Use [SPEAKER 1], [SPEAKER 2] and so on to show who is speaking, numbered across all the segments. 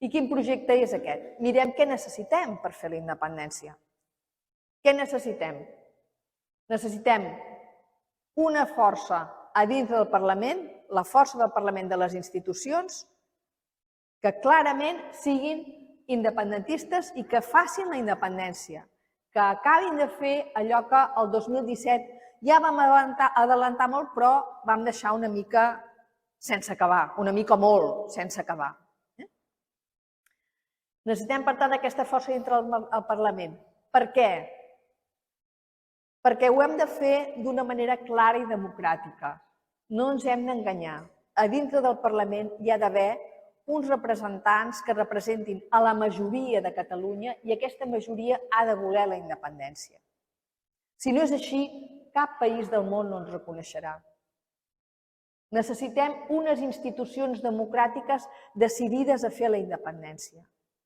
[SPEAKER 1] I quin projecte és aquest? Mirem què necessitem per fer la independència. Què necessitem? Necessitem una força a dintre del Parlament, la força del Parlament de les institucions, que clarament siguin independentistes i que facin la independència, que acabin de fer allò que el 2017 ja vam adelantar molt, però vam deixar una mica sense acabar, una mica molt sense acabar. Necessitem, per tant, aquesta força dintre del Parlament. Per què? Perquè ho hem de fer d'una manera clara i democràtica. No ens hem d'enganyar. A dintre del Parlament hi ha d'haver uns representants que representin a la majoria de Catalunya i aquesta majoria ha de voler la independència. Si no és així, cap país del món no ens reconeixerà. Necessitem unes institucions democràtiques decidides a fer la independència.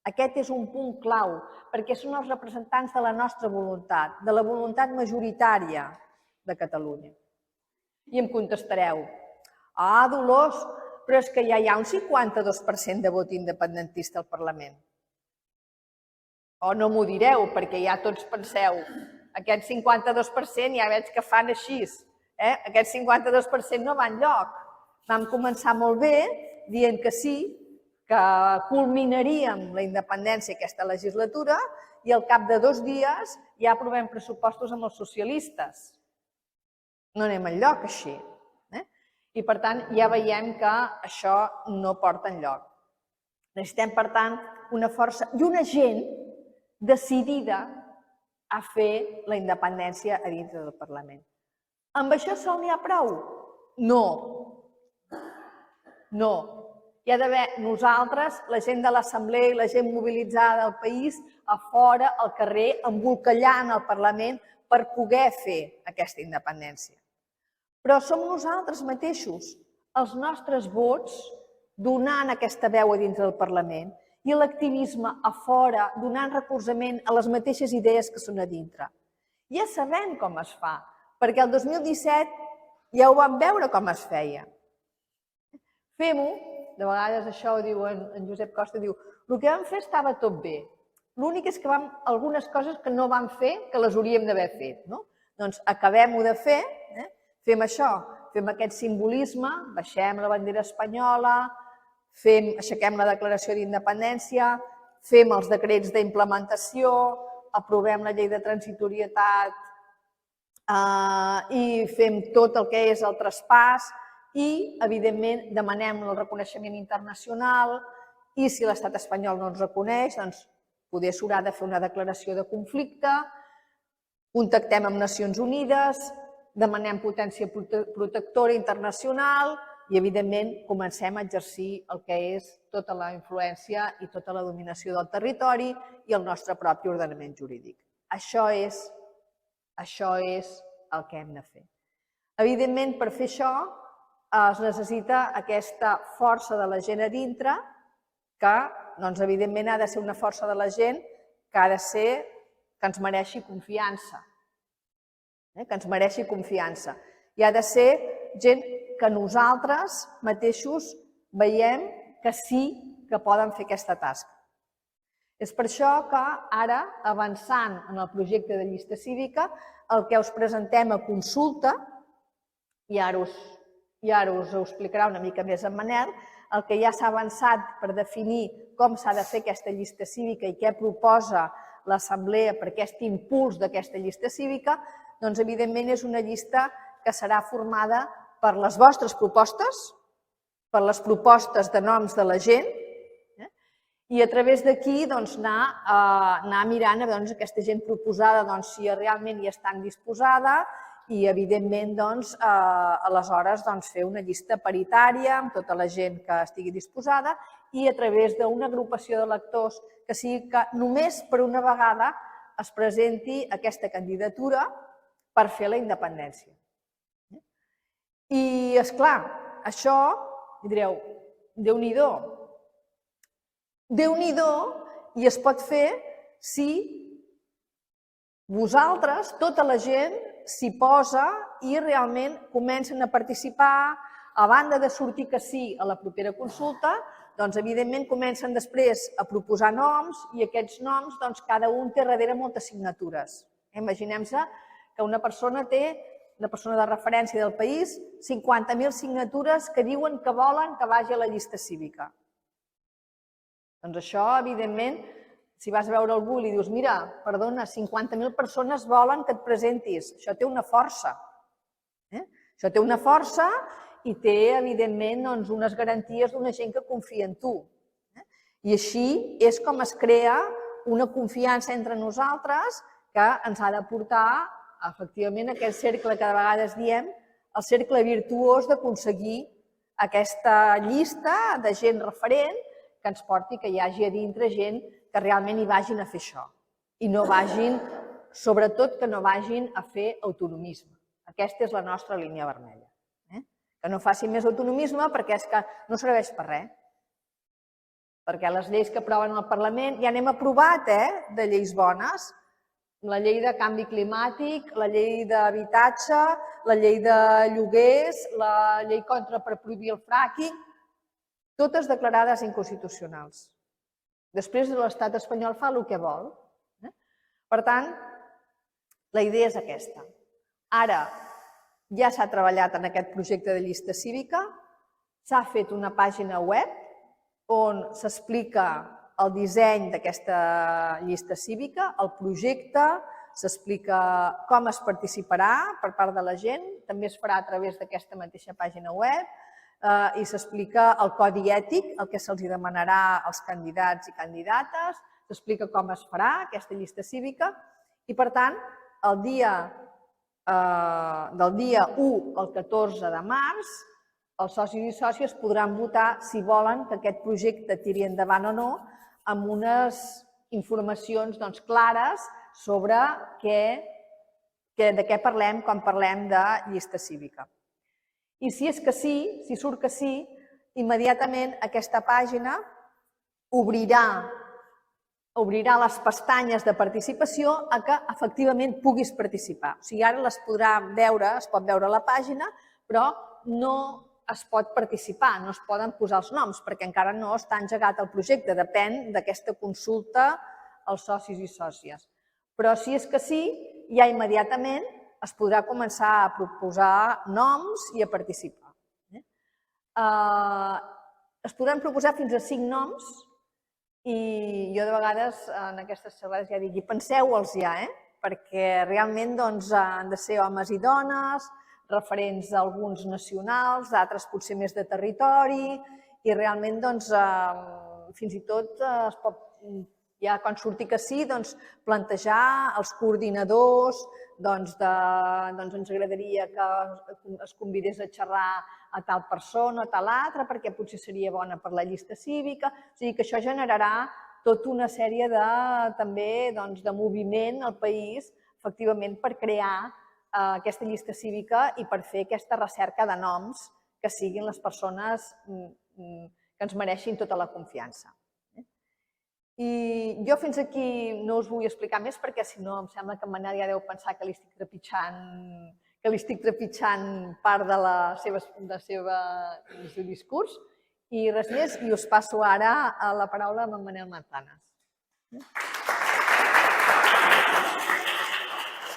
[SPEAKER 1] Aquest és un punt clau, perquè són els representants de la nostra voluntat, de la voluntat majoritària de Catalunya. I em contestareu, Dolors, però és que ja hi ha un 52% de vot independentista al Parlament. O no m'ho direu, perquè ja tots penseu, aquest 52% ja veig que fan així. Aquest 52% no va enlloc. Vam començar molt bé dient que sí, que culminaríem la independència aquesta legislatura i al cap de 2 dies ja aprovem pressupostos amb els socialistes. No anem enlloc així. I per tant ja veiem que això no porta enlloc. Necessitem per tant una força i una gent decidida a fer la independència a dintre del Parlament. Amb això sol n'hi ha prou? No. No. Hi ha d'haver nosaltres, la gent de l'Assemblea i la gent mobilitzada del país, a fora, al carrer, embolcallant el Parlament per poder fer aquesta independència. Però som nosaltres mateixos, els nostres vots, donant aquesta veu a dintre del Parlament i l'activisme a fora, donant recolzament a les mateixes idees que són a dintre. Ja sabem com es fa, perquè el 2017 ja ho vam veure com es feia. Fem-ho, de vegades això ho diu en Josep Costa, diu, el que vam fer estava tot bé. L'únic és que vam algunes coses que no vam fer, que les hauríem d'haver fet. Doncs acabem-ho de fer, fem això, fem aquest simbolisme, baixem la bandera espanyola, aixequem la declaració d'independència, fem els decrets d'implementació, aprovem la llei de transitorietat i fem tot el que és el traspàs i, evidentment, demanem el reconeixement internacional i si l'estat espanyol no ens reconeix, doncs poder s'haurà de fer una declaració de conflicte, contactem amb Nacions Unides, demanem potència protectora internacional i, evidentment, comencem a exercir el que és tota la influència i tota la dominació del territori i el nostre propi ordenament jurídic. Això és el que hem de fer. Evidentment, per fer això, es necessita aquesta força de la gent a dintre que, doncs, evidentment, ha de ser una força de la gent que ha de ser que ens mereixi confiança. Que ens mereixi confiança. I ha de ser gent que nosaltres mateixos veiem que sí que poden fer aquesta tasca. És per això que ara, avançant en el projecte de llista cívica, el que us presentem a consulta, i ara us ho explicarà una mica més en Manel, el que ja s'ha avançat per definir com s'ha de fer aquesta llista cívica i què proposa l'Assemblea per aquest impuls d'aquesta llista cívica, doncs, evidentment, és una llista que serà formada per les vostres propostes, per les propostes de noms de la gent, i a través d'aquí anar mirant aquesta gent proposada si realment hi estan disposada i, evidentment, aleshores fer una llista paritària amb tota la gent que estigui disposada i a través d'una agrupació de lectors que sigui que només per una vegada es presenti aquesta candidatura per fer la independència. I, esclar, això, direu, Déu-n'hi-do. Déu-n'hi-do, i es pot fer si vosaltres, tota la gent, s'hi posa i realment comencen a participar, a banda de sortir que sí a la propera consulta, Doncs, evidentment, comencen després a proposar noms i aquests noms, doncs, cada un té darrere moltes signatures. Imaginem-se que una persona de referència del país, 50.000 signatures que diuen que volen que vagi a la llista cívica. Doncs això, evidentment, si vas a veure algú i li dius, mira, perdona, 50.000 persones volen que et presentis, això té una força. Això té una força i té, evidentment, unes garanties d'una gent que confia en tu. I així és com es crea una confiança entre nosaltres que ens ha de portar, efectivament, a aquest cercle que de vegades diem, el cercle virtuós d'aconseguir aquesta llista de gent referent que ens porti que hi hagi a dintre gent que realment hi vagin a fer això. I no vagin, sobretot, que no vagin a fer autonomisme. Aquesta és la nostra línia vermella. Que no facin més autonomisme perquè és que no serveix per res. Perquè les lleis que aproven al Parlament, ja n'hem aprovat, de lleis bones. La llei de canvi climàtic, la llei d'habitatge, la llei de lloguers, la llei per prohibir el fracking, totes declarades inconstitucionals. Després l'estat espanyol fa el que vol. Per tant, la idea és aquesta. Ara ja s'ha treballat en aquest projecte de llista cívica, s'ha fet una pàgina web on s'explica el disseny d'aquesta llista cívica, el projecte, s'explica com es participarà per part de la gent, també es farà a través d'aquesta mateixa pàgina web, i s'explica el codi ètic, el que se'ls demanarà als candidats i candidates, s'explica com es farà aquesta llista cívica i, per tant, del dia 1 al 14 de març, els socis i sòcies podran votar si volen que aquest projecte tiri endavant o no, amb unes informacions clares sobre de què parlem quan parlem de llista cívica. I si és que sí, si surt que sí, immediatament aquesta pàgina obrirà les pestanyes de participació a que efectivament puguis participar. O sigui, ara les podrà veure, es pot veure a la pàgina, però no es pot participar, no es poden posar els noms, perquè encara no està engegat el projecte, depèn d'aquesta consulta als socis i sòcies. Però si és que sí, ja immediatament es podrà començar a proposar noms i a participar. Es podran proposar fins a 5 noms i jo de vegades en aquestes xerrades ja dic, i penseu-los ja, perquè realment han de ser homes i dones, referents alguns nacionals, d'altres potser més de territori, i realment fins i tot es pot, ja quan surti que sí, plantejar els coordinadors, ens agradaria que es convidés a xerrar a tal persona, a tal altra, perquè potser seria bona per la llista cívica. O sigui que això generarà tota una sèrie de moviment al país, efectivament, per crear aquesta llista cívica i per fer aquesta recerca de noms que siguin les persones que ens mereixin tota la confiança. I jo fins aquí no us vull explicar més perquè si no em sembla que en Manel ja deu pensar que li estic trepitjant part del seu discurs i res més, i us passo ara la paraula a en Manel Manzanas.